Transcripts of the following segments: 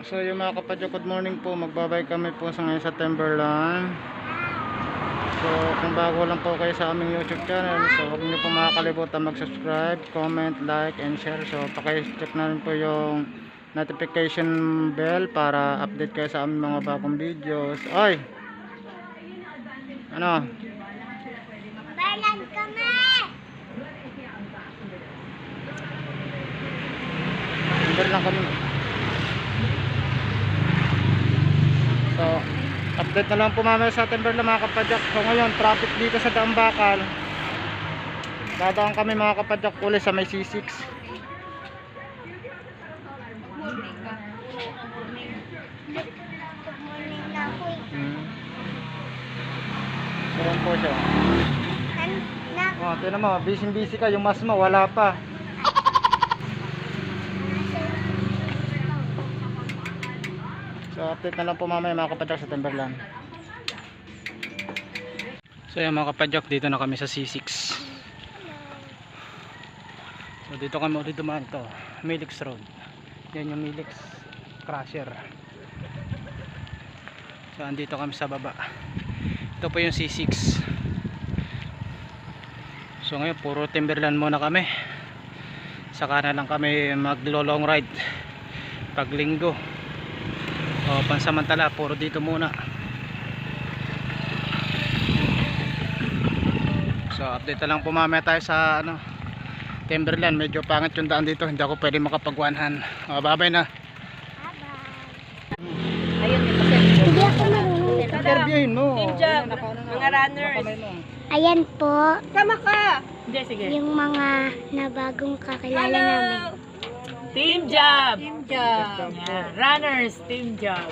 So yung mga kapadyo, good morning po. Magbabay kami po sa ngayon sa Timberland. So kung bago lang po kayo sa aming YouTube channel, so huwag niyo po makakalimutan mag-subscribe, comment, like, and share. So paki-check na rin po yung notification bell para update kayo sa aming mga bagong videos. Ay! Ano? Timberland kami! Timberland kami. So, update na lang po mamaya sa Timberland mga kapadyak. So ngayon, traffic dito sa Daang Bakal. Dadaan kami mga kapadyak ulit sa may C6. So yan po siya. Oh, tingnan mo, busy ka, yung mas mo wala pa. So update na lang po mamaya mga kapadyak sa Timberland. So yan mga kapadyak, dito na kami sa C6. So dito kami ulit dumaan to, Milix Road. Yan yung Milix Crusher. So andito kami sa baba. Ito po yung C6. So ngayon puro Timberland muna kami. Saka na lang kami maglo-long ride pag linggo. O pansamantala puro dito muna. So update na lang po mamaya tayo sa ano, Timberland. Medyo pangit yung daan dito, hindi ako pwede makapag-1han. Bye-bye na. Ayun, hindi ako marunong. Interviewin mo. Team Job, mga runners. Ayan po, Sama ka! Hindi, sige. yung mga nabagong kakilala namin. Team Job! Team Job! Yeah. Runners, Team Job.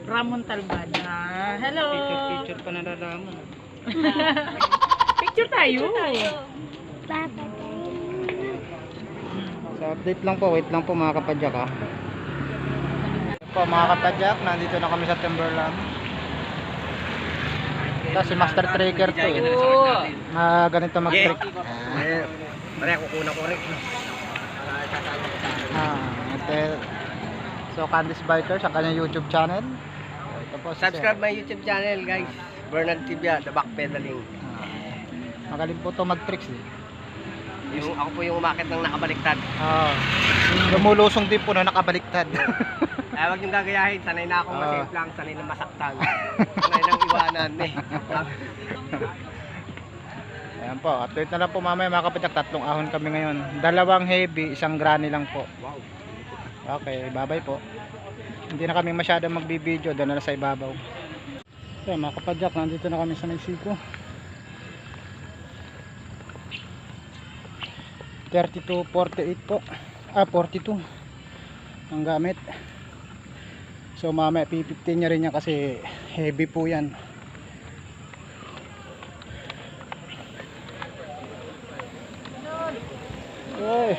Ramon Talbada. Hello! Picture pa nalalaman. Picture tayo. Bye-bye. So update lang po, wait lang po mga kapadyak ha. Po mga kapadyak, nandito na kami sa Timberland. Ito si Master Tracker to eh. Ganito mag-trick. Pare ako kuna ko rin. So Candice Biker sa kanyang YouTube channel. Ito po si Subscribe Sir. my YouTube channel guys. Bernard Tibia, The Backpedaling. Magaling po to mag-tricks eh. Ako po yung umakit ng nakabaliktad. Lumulusong din po na nakabaliktad. Ay, wag yung gagayahin. Sanay na akong masimplang, sanay na masaktan. Sanay nang iwanan eh. Ayan po, update na lang po mamaya mga kapadyak. 3 ahon kami ngayon. 2 heavy, 1 granny lang po. Wow. Okay, bye-bye po. Hindi na kami masyadong magbibideo, doon na sa ibabaw. So mga kapadyak, nandito na kami sa Mexico. 3248 po. 42 ang gamit. So mamaya P15 nya rin yan kasi heavy po yan. Oy,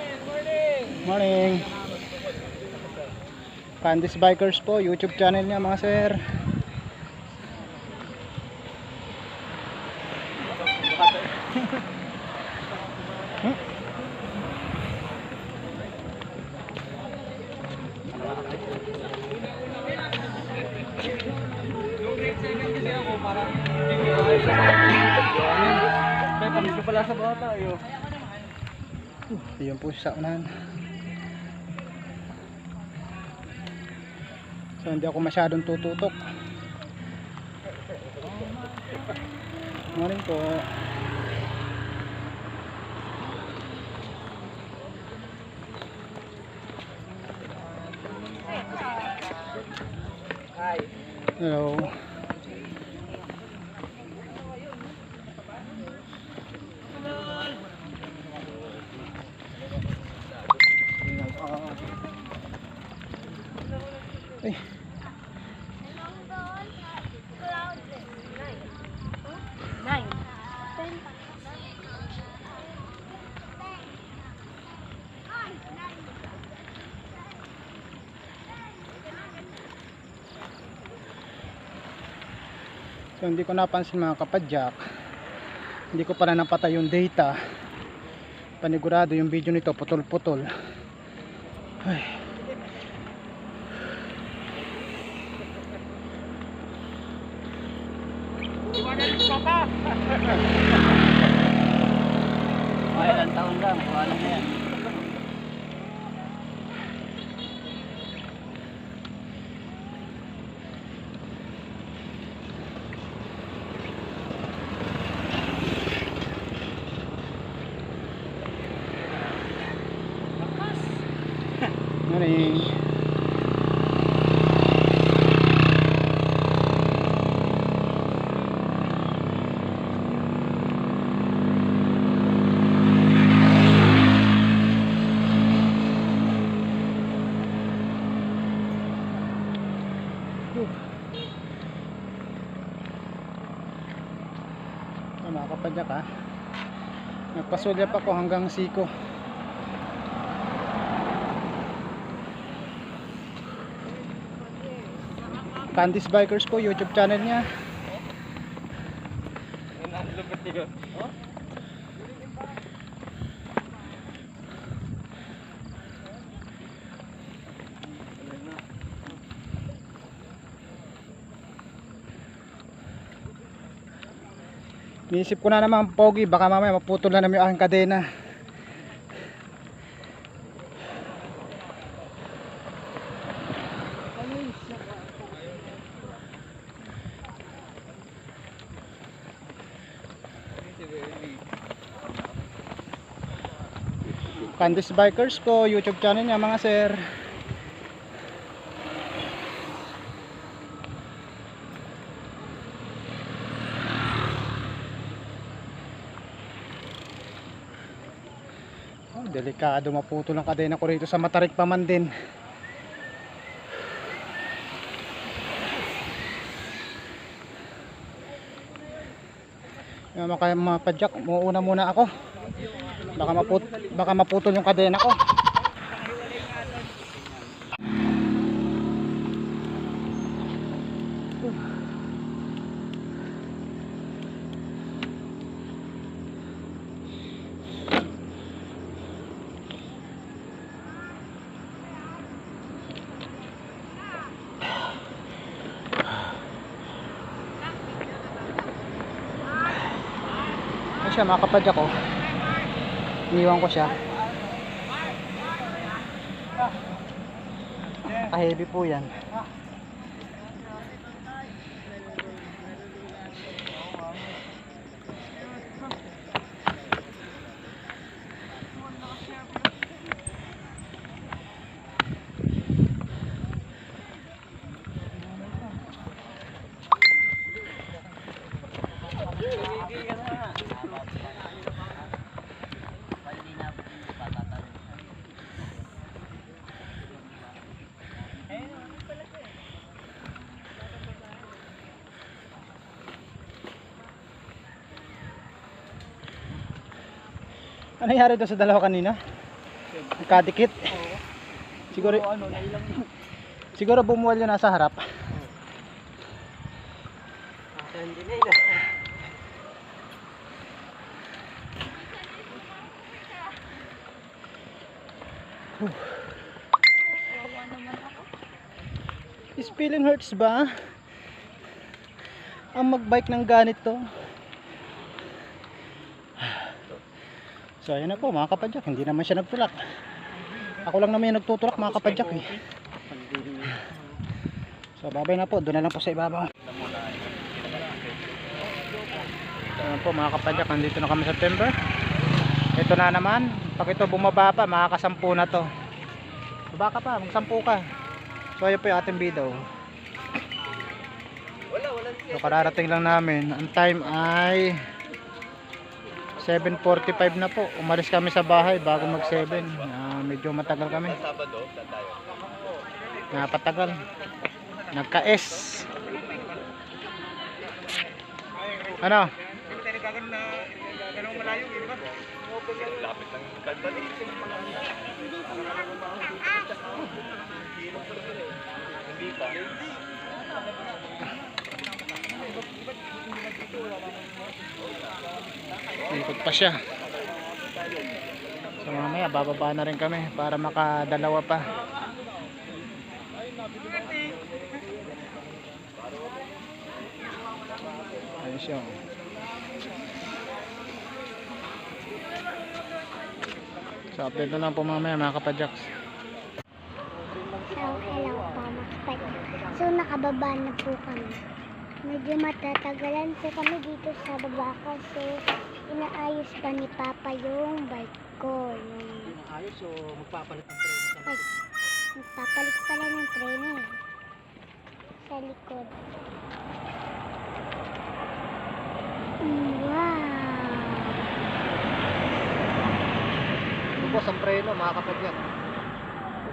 morning. Candice Bikers po, YouTube channel niya mga sir. May pamis pala sa bata ayo. Yun po sa unahan. So hindi ako masyadong tututok. Morning po. Hi. Hello. Ay. So hindi ko napansin mga kapadyak, hindi ko pala napatay yung data. Panigurado yung video nito putol-putol. Ay. Ay, ilang taon lang. Wala na yan. Morning. Mga kapadyak ha, nagpasulyap ako hanggang siko. Candice Bikers po, YouTube channel niya. Niisip ko na naman pogi, baka mamaya maputol na namin yung aking kadena. Candice Bikers po, YouTube channel niya mga sir. Delikado, maputol ang kadena ko rito sa Matarik pa man din. Mga mapadyak, umuuna muna ako. Baka maputol yung kadena ko. Siya mga kapadyak ko, iniwan ko siya. Heavy po yan. Ano nangyari doon sa dalawa kanina? Nagkadikit? Siguro, siguro bumuwal yun nasa harap. Hindi na yun. Feeling hurts ba? Ang magbike ng ganito. So ayan na po mga kapadyak, hindi naman siya nagtulak. Ako lang naman yung nagtutulak mga kapadyak eh. So babay na po, doon na lang po sa ibabaw. Ayan po mga kapadyak, nandito na kami sa September. Ito na naman, pag ito bumaba pa, makakasampu na to. Baba ka pa, magsampu ka. So ayun po yung ating video. So kararating lang namin. Ang time ay 7:45 na po. Umalis kami sa bahay bago mag 7. Medyo matagal kami. Napatagal. Nagka-S. Ano? Ikot pa siya. So mamaya bababa na rin kami para makadalawa pa. Ayun siya. So update na lang po mamaya mga kapadyaks. So, hello po, makapal. So, nakababa na po kami. Medyo matatagalan po kami dito sa baba kasi inaayos pa ni Papa yung bike ko. Yung... Ayos, so magpapalit ng preno sa Ay, nagpapalit pala ng preno eh. Sa likod. Wow! Ubos ang preno, mga kapadyak.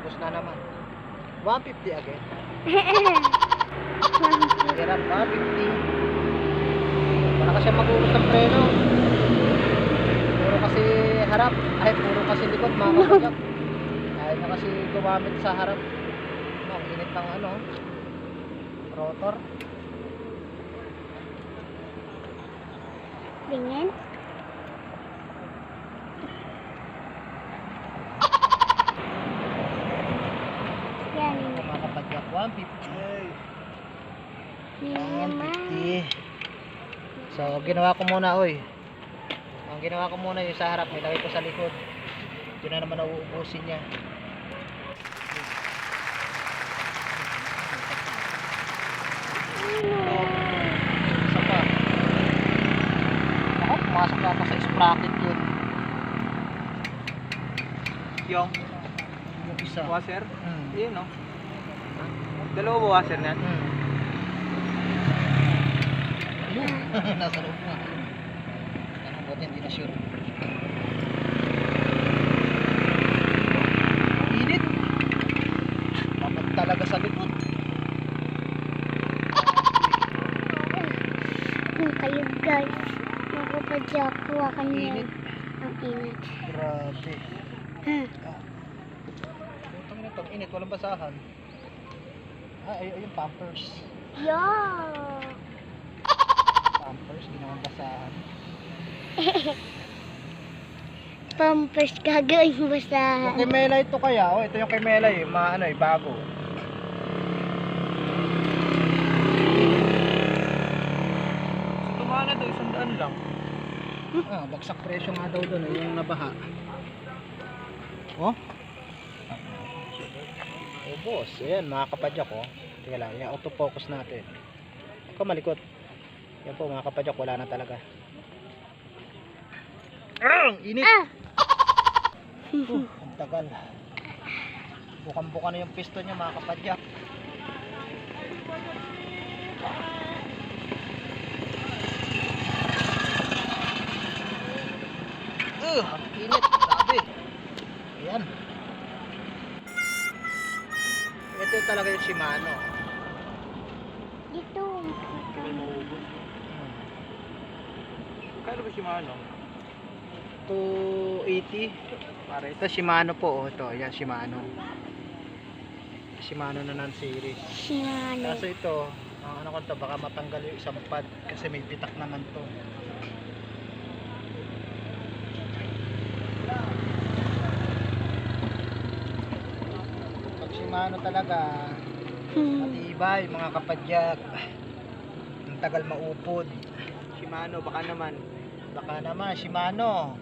Ubos na naman. 150 again. Hirap, 150. Wala kasi mag-ubos ng preno. Puro kasi harap. Ay, puro kasi likod, mga kapadyak. Ayaw na kasi gumamit sa harap. Ang init ng ano, rotor. Tingin. Yan. Mga kapadyak, 150. Yan naman. 150. So, ginawa ko muna, oy. Ang ginawa ko muna yung sa harap, nilagay ko sa likod. Yun na naman nauubusin niya. Isa pa. Ako, pumasok na pa sa sprocket yun. Yung isa. Washer? Yun, no? Dalawa ba washer na yan? Ayun. Nasa loob na. Ano ba? Hindi na sure. Init. Dapat talaga sa likod. Kung kayo guys, nakapadyak, hawakan niyo. Init. Ang init. Grabe. Hmm. Putang ina, itong init. Walang basahan. Ay, yung pampers. Yeah! Pampers, ginawang basahan. Pampers gagawin mo Yung sa... kay Mela ito kaya, oh, ito yung kay Mela eh, ano eh, bago. So tumana daw, 100 lang. Bagsak presyo nga daw doon, yung nabaha. Oh? Oh boss, ayan mga kapadyak oh. Tingnan lang, yung autofocus natin. Huwag ka malikot. Yan po mga kapadyak, wala na talaga. Init! Ah! Ang tagal. Bukang-buka na yung piston niya mga kapadyak. Ang init, grabe. Ayan. Ito talaga yung Shimano. Dito. Kano ba Shimano? 280. Para ito Shimano po, oh, ito, ayan Shimano. Shimano na non-series. Shimano. Kaso ito, ano ko to, baka matanggal yung isang pad kasi may pitak naman to. Pag Shimano talaga, matibay mga kapadyak. Ang tagal maupod. Shimano, baka naman. Baka naman, Shimano.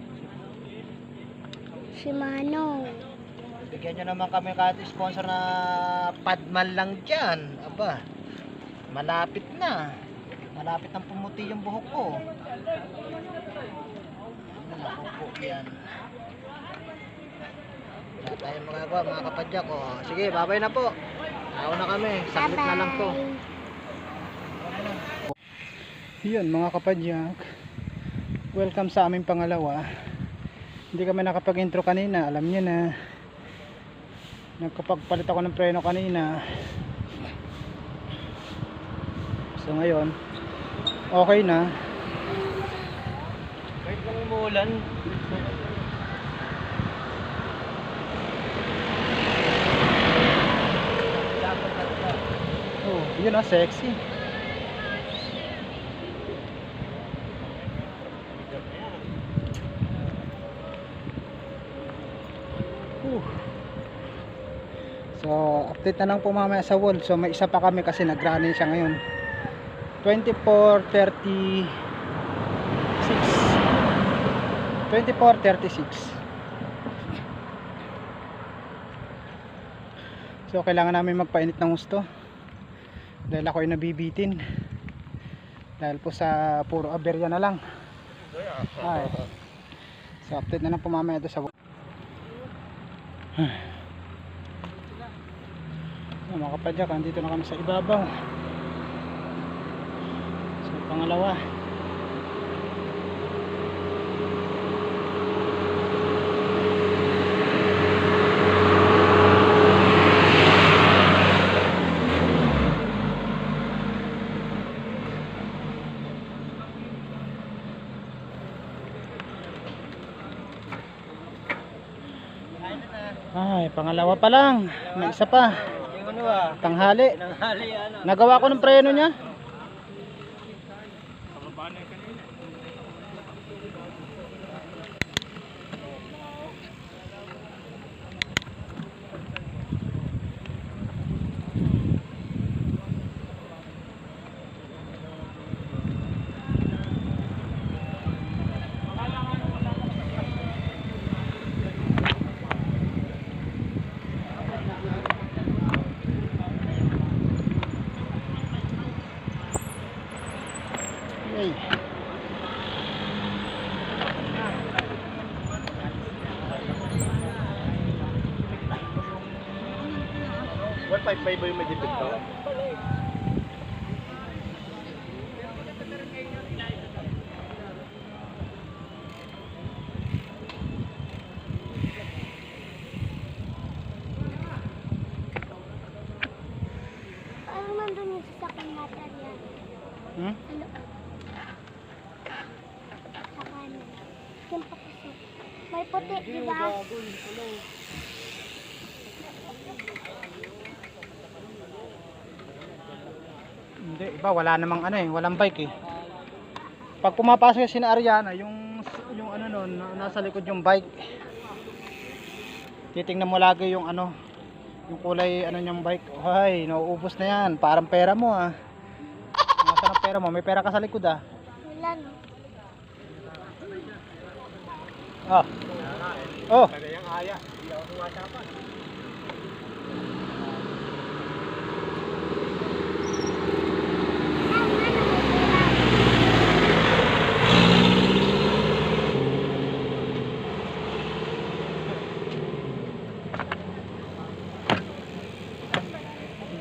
Shimano. Bigyan nyo naman kami kahit sponsor na padman lang dyan. Aba, malapit na. Malapit nang pumuti yung buhok ko. Naku po yan. Wala tayong magagawa mga kapadyak. Oh. Sige, babay na po. Tao na kami. Saglit na lang to. Yun mga kapadyak, welcome sa aming pangalawa. Hindi kami nakapag-intro kanina, alam niyo na. Nagkapagpalit ako ng preno kanina. So ngayon, okay na. Kahit lang umuulan. Oh, yun ah, sexy. So, update na lang po mamaya sa wall. So, may isa pa kami kasi nag-running siya ngayon. 24:30 24.36. So kailangan namin magpainit ng gusto dahil ako ay nabibitin dahil po sa puro aberya na lang. Ay. So update na lang po mamaya doon sa mga kapadyak, andito na kami sa ibabaw. So pangalawa, ay pangalawa pa lang, may isa pa. Tanghali. Nagawa ko ng preno niya. Ay. ba yung may dito? Parang nandun yung sasakyan natin yan. Hmm? Ano? Sa kanan. Yung pakusok. May puti, di ba? Hindi, iba wala namang ano eh, walang bike eh. Pag pumapasok si Ariana, yung ano nun, nasa likod yung bike. Titingnan mo lagi yung ano, yung kulay ano niyang bike. Ay, nauubos na yan, parang pera mo ah. Nasaan ang pera mo? May pera ka sa likod ah. Wala, no? Ah. Oh.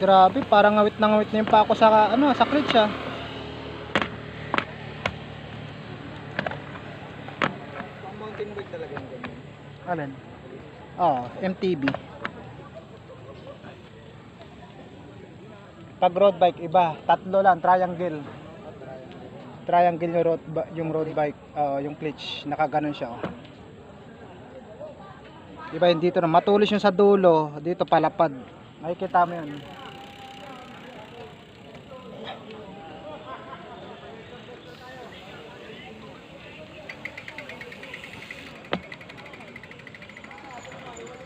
Grabe, parang ngawit na ngawit na yung pako sa ano, sa clutch ah. Mountain bike talaga yung ganyan. Alin? Oh, MTB. Pag road bike iba, tatlo lang, triangle. Triangle yung road bike, yung clutch, nakaganon siya oh. Diba yun dito na matulis yung sa dulo, dito palapad. Makikita mo yun.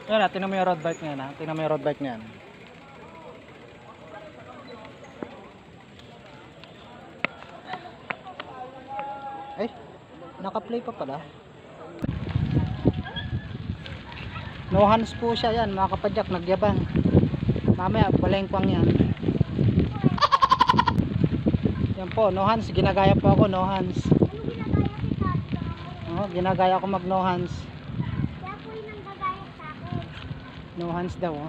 Yan na, tingnan mo yung road bike na yan ha. Tingnan mo yung road bike na yan. Ay, naka-play pa pala. No hands po siya yan mga kapadyak, nagyabang. Mamaya, balengkwang yan. Yan po, no hands. Ginagaya po ako, no hands. Ano ginagaya si Tato? Ginagaya ko mag no hands. Kaya po yung nanggagaya sa akin. No hands daw oh.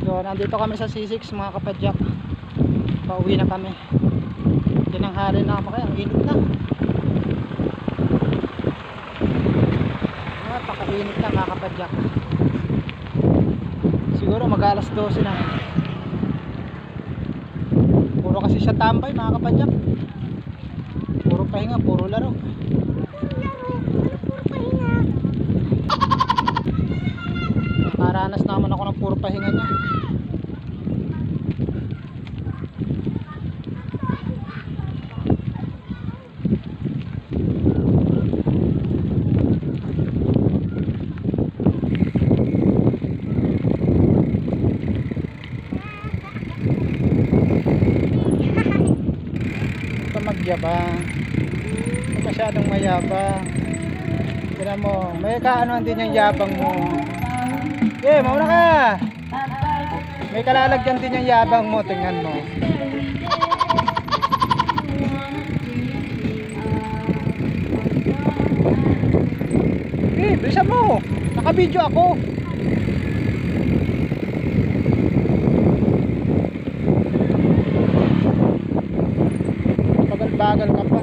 So, nandito kami sa C6 mga kapadyak. Pauwi na kami. Tinanghali na kami kaya, ang init na. Napakainit na mga kapadyak. Siguro mag-alas 12 na. Puro kasi siya tambay mga kapadyak. Puro pahinga, puro laro. Puro pahinga. Nakaranas naman ako ng puro pahinga niya. magyabang. Huwag masyadong mayabang. Tignan mo, may kaanoan din yung yabang mo. Eh, mauna ka! May kalalagyan din yung yabang mo, tingnan mo. Eh, bilisan mo! Naka-video ako! Bagal-bagal ka pa.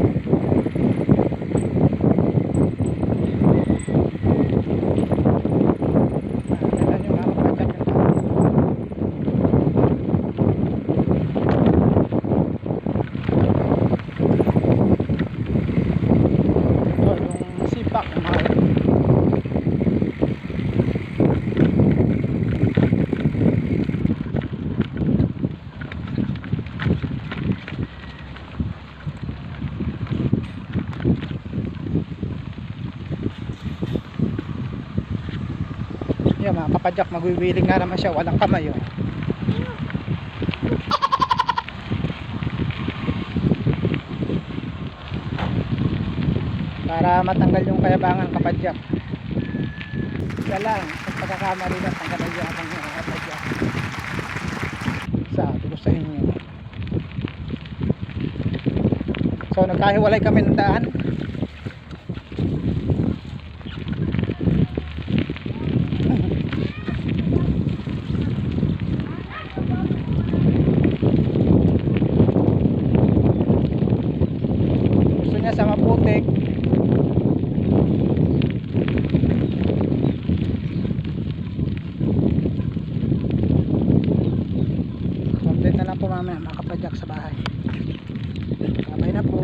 Tignan nyo, makapagyak yung tao. Ito, yung sipak ng mahal. Yan mga kapadyak, magwiwiling nga naman siya, walang kamay oh. Para matanggal yung kayabangan kapadyak. Isa lang, sa pagkakamali na tanggal yung abang mga kapadyak. Sabi ko sa inyo. So nagkahiwalay kami ng daan. Gusto niya sa Maputik. Complete na lang po mamaya mga kapadyak sa bahay. Babay na po.